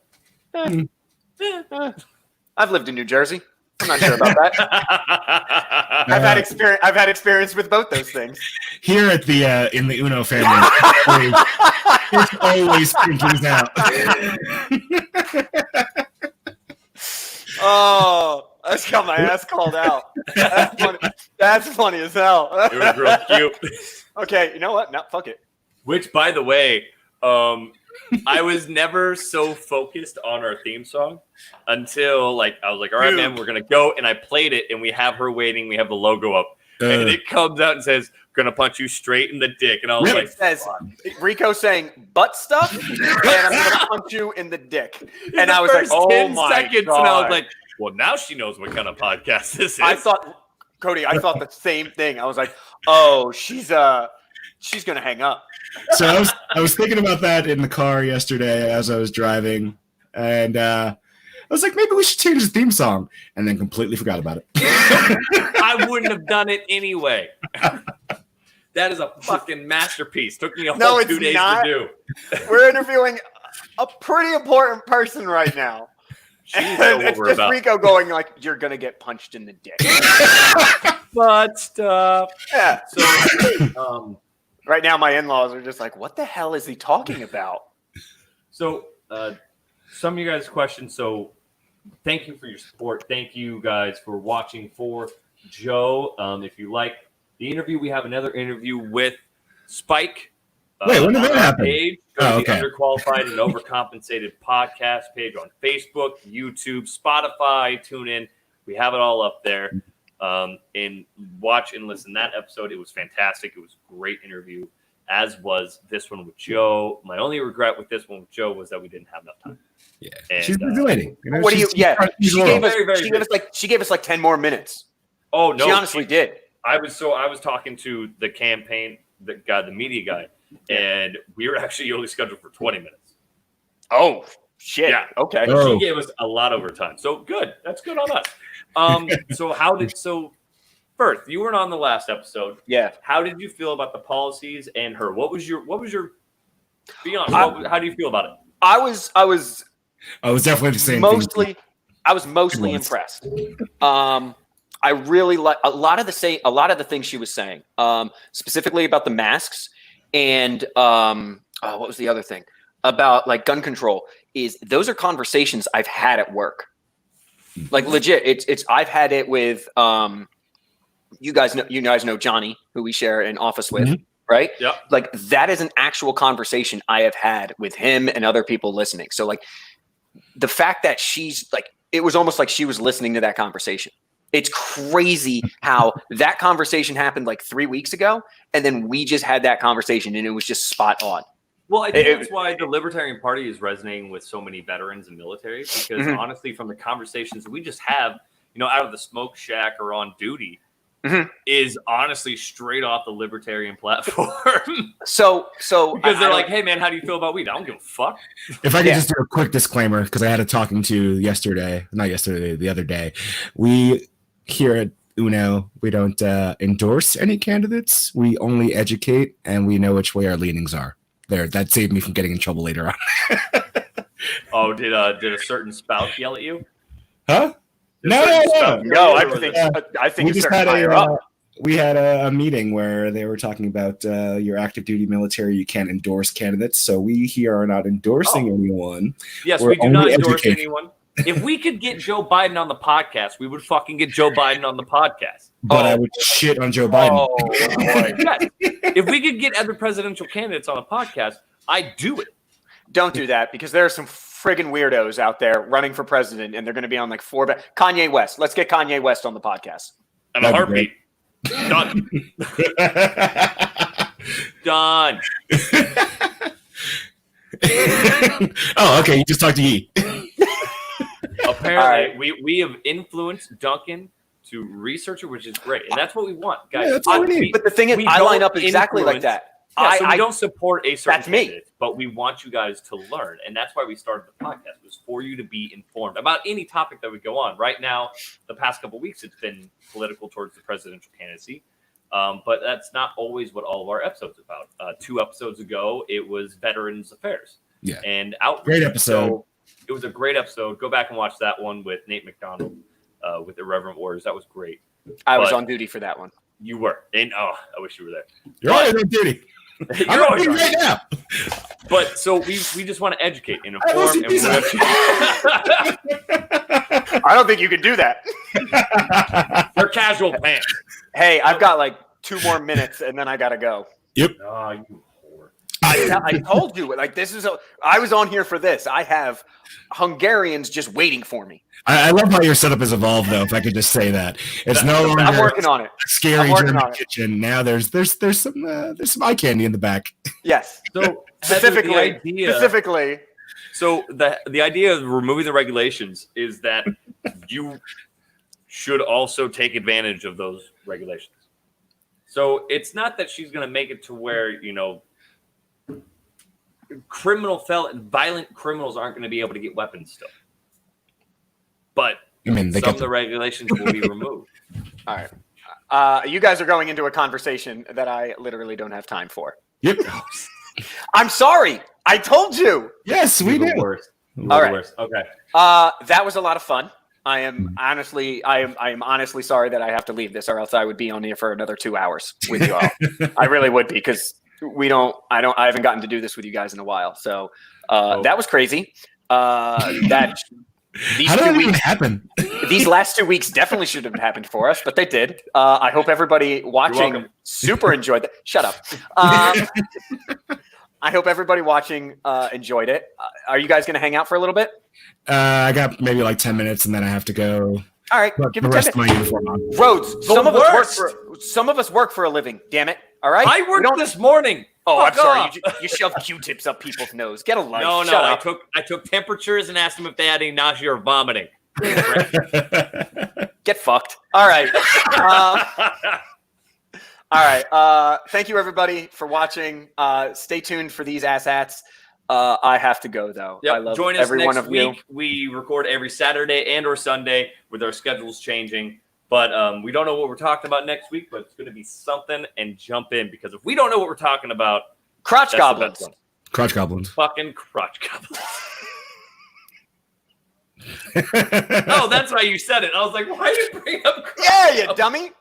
I've lived in New Jersey. I'm not sure about that. I've had experience with both those things. Here at the in the UnO family, it's always thinking out. Oh, I just got my ass called out. That's funny as hell. It was real cute. Okay, you know what? No, fuck it. Which, by the way, I was never so focused on our theme song until I was like, all right, man, we're going to go. And I played it, and we have her waiting. We have the logo up. and it comes out and says, "Gonna punch you straight in the dick," and I was like, It says Rico saying butt stuff, and I'm gonna punch you in the dick. And I was like, oh 10 my seconds, God. and I was like, well, now she knows what kind of podcast this is. I thought the same thing. I was like, oh, she's gonna hang up. So I was thinking about that in the car yesterday as I was driving, and I was like, maybe we should change the theme song, and then completely forgot about it. I wouldn't have done it anyway. That is a fucking masterpiece. Took me a whole 2 days to do. We're interviewing a pretty important person right now. And it's just Rico going like, "You're gonna get punched in the dick." Butt stuff. Yeah. So, right now, my in-laws are just like, "What the hell is he talking about?" So, some of you guys' questions. So, thank you for your support. Thank you guys for watching for Joe. If you like the interview, we have another interview with Spike. Wait, when did that happen? Page, go to the Underqualified and Overcompensated podcast page on Facebook, YouTube, Spotify, TuneIn. We have it all up there. And watch and listen. That episode, it was fantastic. It was a great interview, as was this one with Joe. My only regret with this one with Joe was that we didn't have enough time. Yeah, and, she's busy lady. You know, What do you? Yeah, she gave us like 10 more minutes. Oh no, she honestly did. I was talking to the campaign, the media guy, and we were actually only scheduled for 20 minutes. Oh shit! Yeah. Okay. She gave us a lot over time, so good. That's good on us. So Firth, you weren't on the last episode. Yeah. How did you feel about the policies and her? What was your? Be honest. How do you feel about it? I was definitely the same. I was mostly impressed. I really like a lot of the things she was saying, specifically about the masks and what was the other thing about like gun control. Those are conversations I've had at work, like legit. It's I've had it with you guys know Johnny, who we share an office with, right? Yeah. Like that is an actual conversation I have had with him and other people listening. So like the fact that she's like, it was almost like she was listening to that conversation. It's crazy how that conversation happened like 3 weeks ago, and then we just had that conversation, and it was just spot on. Well, I think that's why the Libertarian Party is resonating with so many veterans and military, because honestly, from the conversations we just have, out of the smoke shack or on duty, is honestly straight off the Libertarian platform. So because they're like, hey man, how do you feel about weed? I don't give a fuck. If I could just do a quick disclaimer, because I had a talking to the other day. We here at UnO, we don't endorse any candidates. We only educate, and we know which way our leanings are. That saved me from getting in trouble later on. Oh, did a certain spout yell at you? Huh? No. I think it's higher up. We had a meeting where they were talking about your active duty military. You can't endorse candidates, so we here are not endorsing anyone. Yes, we do not endorse anyone. If we could get Joe Biden on the podcast, we would fucking get Joe Biden on the podcast. But I would shit on Joe Biden. Oh, boy. Yes. If we could get other presidential candidates on the podcast, I'd do it. Don't do that, because there are some friggin' weirdos out there running for president, and they're going to be on like Kanye West. Let's get Kanye West on the podcast. And a heartbeat. Done. Done. Oh, okay. You just talked to Yee. Apparently, we have influenced Duncan to research it, which is great, and that's what we want, guys. Yeah, that's all we need. But the thing is, I line up exactly like that. Yeah, so we don't support a certain that's me. candidate, but we want you guys to learn, and that's why we started the podcast, was for you to be informed about any topic that we go on. Right now, the past couple of weeks, it's been political towards the presidential candidacy, but that's not always what all of our episodes are about. 2 episodes ago, it was Veterans Affairs. Yeah. And outreach. Great episode. So it was a great episode. Go back and watch that one with Nate McDonald with Irreverent Warriors. That was great. I was on duty for that one. You were. And I wish you were there. You're always on duty. You're always right now. But so we just want to educate and inform. And I don't think you can do that. They're casual pants. Hey, I've got like 2 more minutes, and then I got to go. Yep. Oh, you whore. I told you, like, I was on here for this. I have Hungarians just waiting for me. I love how your setup has evolved, though. If I could just say that, it's no longer I'm working on it. a scary German kitchen. Now there's some eye candy in the back. Yes. So specifically. So the idea of removing the regulations is that you should also take advantage of those regulations. So it's not that she's going to make it to where, violent criminals aren't going to be able to get weapons still. But some of the regulations will be removed. All right. You guys are going into a conversation that I literally don't have time for. Yep. I'm sorry. I told you. Yes, we do. All right. Okay. That was a lot of fun. I am honestly sorry that I have to leave this, or else I would be on here for another 2 hours with you all. I really would be, because I haven't gotten to do this with you guys in a while. So that was crazy. How did that even happen? These last 2 weeks definitely should have happened for us, but they did. I hope everybody watching super enjoyed that. Shut up. I hope everybody watching enjoyed it. Are you guys going to hang out for a little bit? I got maybe like 10 minutes, and then I have to go. All right, give the rest of my uniform on. Rhodes, some of us work for a living. Damn it! All right, I worked this morning. Oh, I'm sorry. You shoved Q-tips up people's nose. Get a life. No. Shut up. I took temperatures and asked them if they had any nausea or vomiting. Get fucked. All right. All right. Thank you, everybody, for watching. Stay tuned for these asshats. I have to go, though. Yep. I love Join us every next one of you. week. We record every Saturday and or Sunday with our schedules changing. But we don't know what we're talking about next week, but it's going to be something, and jump in, because if we don't know what we're talking about, crotch goblins. Crotch goblins. Fucking crotch goblins. Oh, that's why you said it. I was like, why did you bring up crotch goblins? You dummy.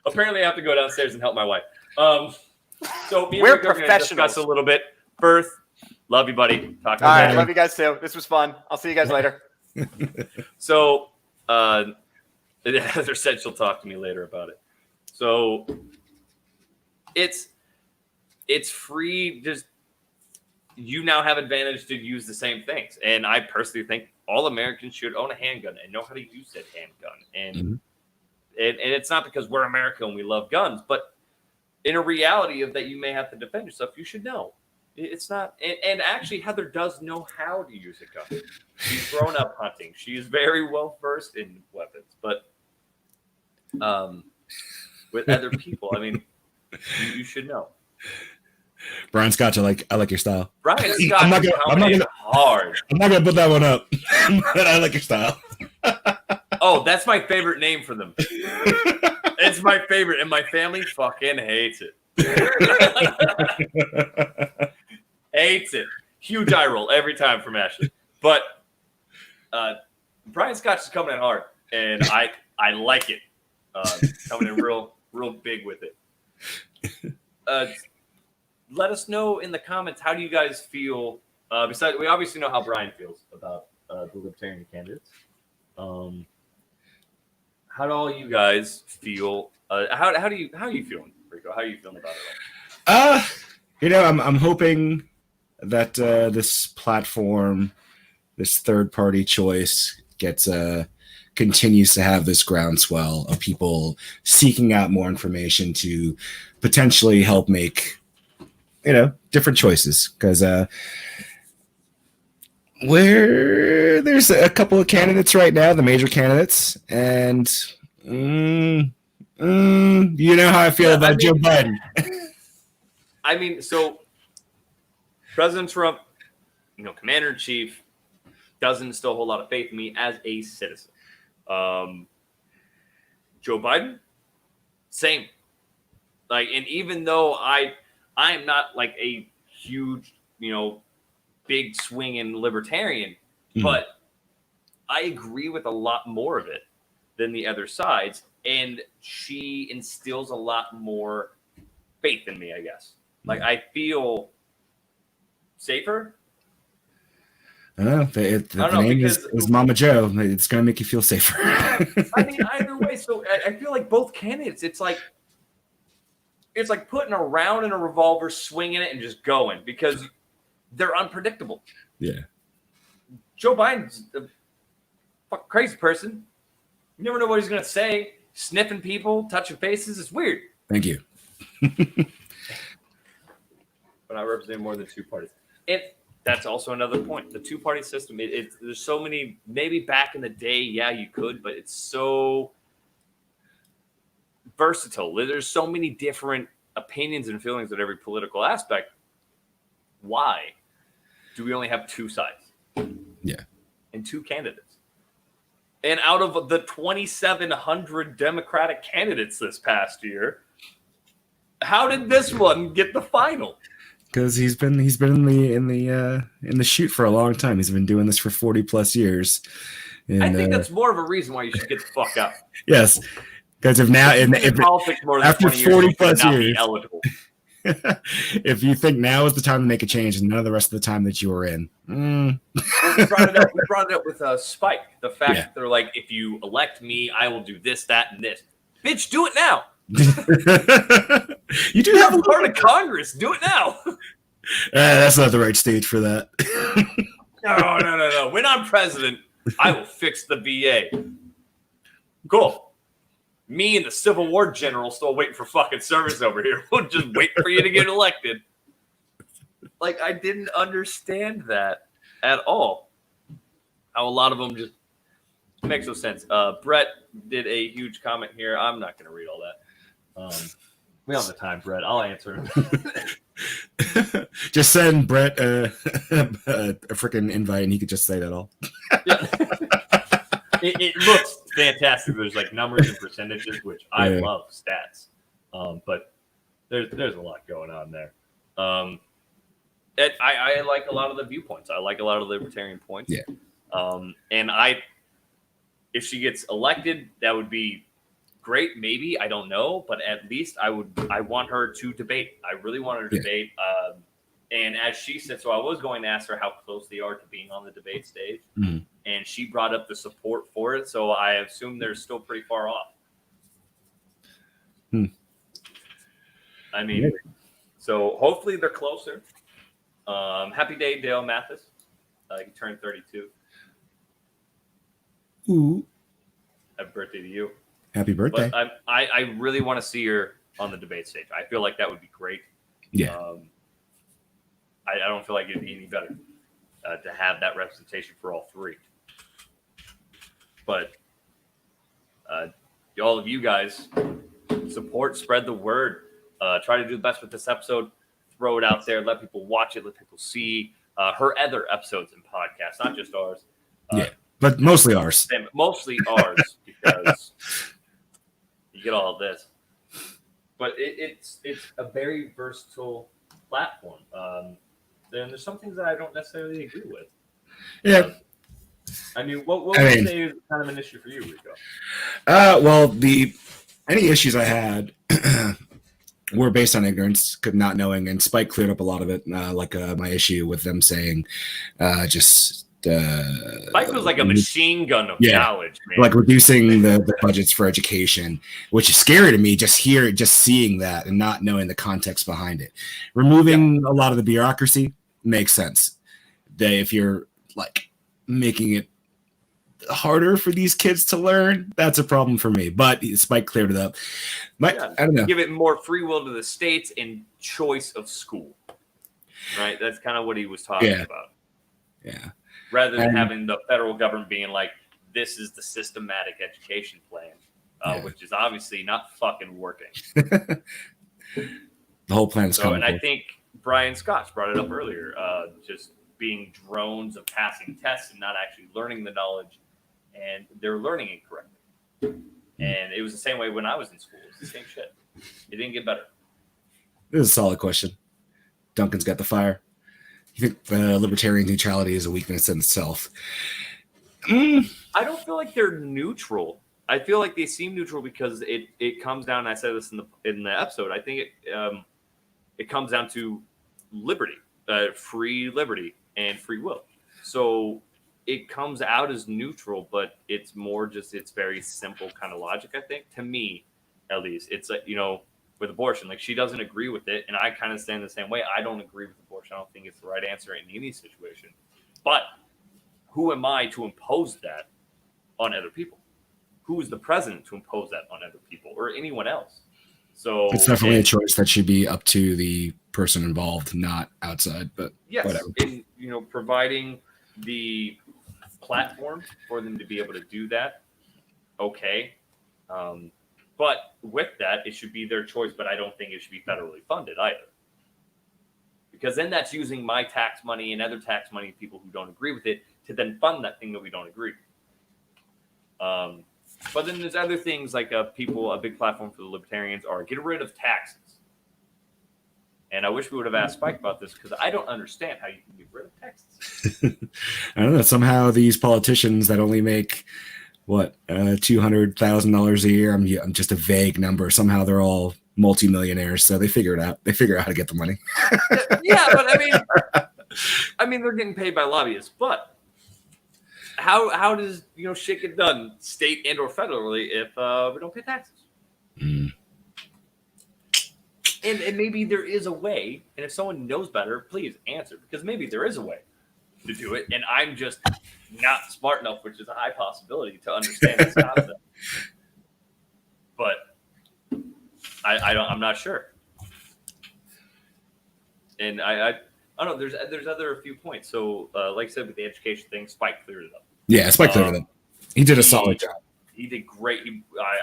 Apparently, I have to go downstairs and help my wife. So we're professionals. Discuss a little bit. Firth, love you, buddy. Talk to you. All right, love you guys too. This was fun. I'll see you guys later. So, Heather said she'll talk to me later about it. So, it's free. Just you now have advantage to use the same things, and I personally think all Americans should own a handgun and know how to use that handgun. And and it's not because we're America and we love guns, but in a reality of that you may have to defend yourself, you should know. It's not, and actually Heather does know how to use a gun. She's grown up hunting. She is very well versed in weapons, but with other people, I mean, you should know. Brian Scotch, I like your style. Brian Scotch, I'm not gonna put that one up, but I like your style. Oh, that's my favorite name for them. It's my favorite, and my family fucking hates it. Hates it. Huge eye roll every time from Ashley. But Brian Scotch is coming in hard, and I like it. Coming in real big with it. Let us know in the comments, how do you guys feel? Besides, we obviously know how Brian feels about the Libertarian candidates. How do all you guys feel? How are you feeling, Rico? How are you feeling about it all? I'm hoping that this platform, this third-party choice, continues to have this groundswell of people seeking out more information to potentially help make, different choices. Because there's a couple of candidates right now, the major candidates, and you know how I feel about Joe Biden. I mean, so President Trump, Commander-in-Chief, doesn't instill a whole lot of faith in me as a citizen. Joe Biden, same. And even though I am not like a huge, big swinging libertarian, but I agree with a lot more of it than the other sides, and she instills a lot more faith in me, I guess. I feel safer. I don't know. The name is Mama Joe. It's going to make you feel safer. I mean, either way. So I feel like both candidates, it's like it's like putting a round in a revolver, swinging it, and just going because they're unpredictable. Yeah. Joe Biden's a fucking crazy person. You never know what he's going to say. Sniffing people, touching faces. It's weird. Thank you. But I represent more than two parties. And that's also another point. The two-party system, there's so many, maybe back in the day, yeah, you could, but it's so versatile. There's so many different opinions and feelings at every political aspect. Why do we only have two sides? Yeah. And two candidates? And out of the 2,700 Democratic candidates this past year, how did this one get the final? Because he's been in the shoot for a long time. He's been doing this for 40+ years. And, I think that's more of a reason why you should get the fuck out. Yes, because if politics more than after 20 40+ years, years, eligible. if you think now is the time to make a change and none of the rest of the time that you were in. Well, we brought it up with Spike. The fact that they're like, if you elect me, I will do this, that, and this. Bitch, do it now. You do have a part of Congress. Do it now. That's not the right stage for that. No. When I'm president, I will fix the VA. Cool. Me and the Civil War general still waiting for fucking service over here. We'll just wait for you to get elected. Like, I didn't understand that at all. How a lot of them just makes no sense. Brett did a huge comment here. I'm not going to read all that. We don't have the time, Brett. I'll answer him. Just send Brett a freaking invite and he could just say that all. Yeah. It looks fantastic. There's like numbers and percentages, which I love stats. But there's a lot going on there. I like a lot of the viewpoints. I like a lot of the libertarian points. Yeah. And if she gets elected, that would be great. Maybe, I don't know, but at least I want her to debate. I really want her to debate. And as she said, so I was going to ask her how close they are to being on the debate stage. Mm-hmm. And she brought up the support for it. So I assume they're still pretty far off. I mean, so hopefully they're closer. Happy day, Dale Mathis. He turned 32. Ooh. Happy birthday to you. Happy birthday. But I really want to see her on the debate stage. I feel like that would be great. Yeah. I don't feel like it'd be any better to have that representation for all three. But all of you guys support, spread the word, try to do the best with this episode, throw it out there, let people watch it, let people see her other episodes and podcasts, not just ours. But mostly ours. Mostly ours because you get all of this. But it's a very versatile platform. Then there's some things that I don't necessarily agree with. Yeah. I mean, what would you say is kind of an issue for you, Rico? Well, any issues I had were based on ignorance, not knowing, and Spike cleared up a lot of it, like my issue with them saying Spike was like a machine gun of knowledge, man. Like reducing the budgets for education, which is scary to me. Just seeing that and not knowing the context behind it. Removing a lot of the bureaucracy makes sense. If you're like making it harder for these kids to learn, that's a problem for me. But Spike cleared it up. I don't know. Give it more free will to the states and choice of school. Right? That's kind of what he was talking about. Yeah. Rather than having the federal government being like, this is the systematic education plan, which is obviously not fucking working. The whole plan is coming. And I think Brian Scotch brought it up earlier, just being drones of passing tests and not actually learning the knowledge, and they're learning incorrectly. And it was the same way when I was in school. It's the same shit. It didn't get better. This is a solid question. Duncan's got the fire. You think libertarian neutrality is a weakness in itself? I don't feel like they're neutral. I feel like they seem neutral because it comes down. And I said this in the episode. I think it comes down to liberty, free liberty, and free will. So it comes out as neutral, but it's more just it's very simple kind of logic. I think to me, at least, it's like with abortion. Like, she doesn't agree with it, and I kind of stand the same way. I don't agree with abortion. I don't think it's the right answer in any situation. But who am I to impose that on other people? Who is the president to impose that on other people or anyone else? So it's definitely a choice that should be up to the person involved, not outside. But yes, whatever. And providing the platform for them to be able to do that, okay. But with that, it should be their choice. But I don't think it should be federally funded either, because then that's using my tax money and other tax money of people who don't agree with it to then fund that thing that we don't agree with. But then there's other things like a big platform for the libertarians are get rid of taxes. And I wish we would have asked Spike about this, because I don't understand how you can get rid of taxes. I don't know. Somehow these politicians that only make $200,000 a year. I'm just a vague number. Somehow they're all multimillionaires, so they figure it out. They figure out how to get the money. Yeah, but I mean, they're getting paid by lobbyists. But how does shit get done, state and or federally, if we don't pay taxes? Mm. And maybe there is a way, and if someone knows better, please answer, because maybe there is a way to do it, and I'm just not smart enough, which is a high possibility, to understand this concept. But I'm not sure. And I don't know. There's a few points. So like I said, with the education thing, Spike cleared it up. Yeah, Spike cleared it up. He did a solid job. He did great.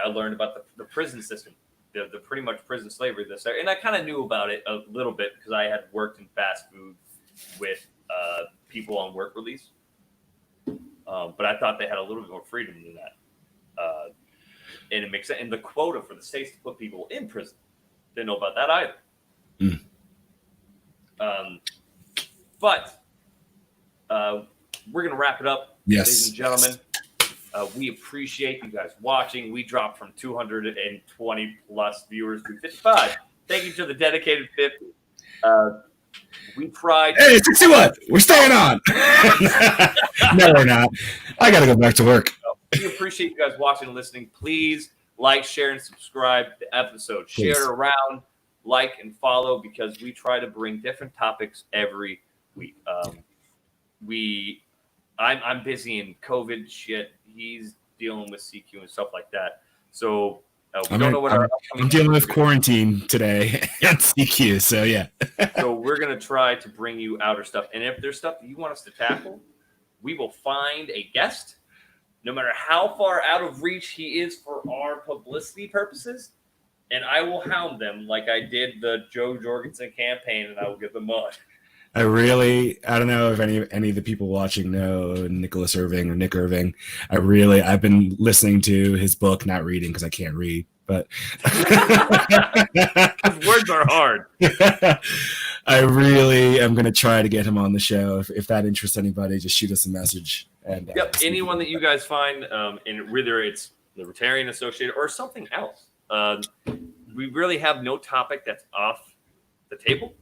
I learned about the prison system, the pretty much prison slavery this year, and I kind of knew about it a little bit because I had worked in fast food with people on work release. But I thought they had a little bit more freedom than that. And it makes sense. And the quota for the states to put people in prison, didn't know about that either. Mm. But we're going to wrap it up, yes, ladies and gentlemen. We appreciate you guys watching. We dropped from 220 plus viewers to 55. Thank you to the dedicated 50. We tried. Hey, 61. We're staying on. No, we're not. I got to go back to work. We appreciate you guys watching and listening. Please like, share, and subscribe to the episode. Please. Share it around, like, and follow, because we try to bring different topics every week. I'm busy in COVID shit. He's dealing with CQ and stuff like that. So we don't know what I'm dealing with quarantine today at CQ. So yeah. So we're gonna try to bring you outer stuff, and if there's stuff that you want us to tackle, we will find a guest, no matter how far out of reach he is for our publicity purposes, and I will hound them like I did the Joe Jorgensen campaign, and I will get them on. I don't know if any of the people watching know Nicholas Irving or Nick Irving. I've been listening to his book, not reading because I can't read, but words are hard. I really am going to try to get him on the show. If that interests anybody, just shoot us a message. And yep, anyone that you guys find, and whether it's Libertarian Associated or something else, we really have no topic that's off the table.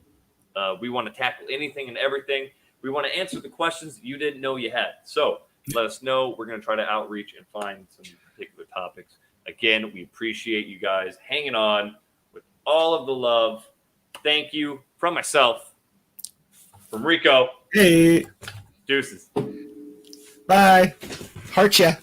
We want to tackle anything and everything. We want to answer the questions that you didn't know you had. So let us know. We're going to try to outreach and find some particular topics. Again, we appreciate you guys hanging on with all of the love. Thank you from myself, from Rico. Hey. Deuces. Bye. Heart ya.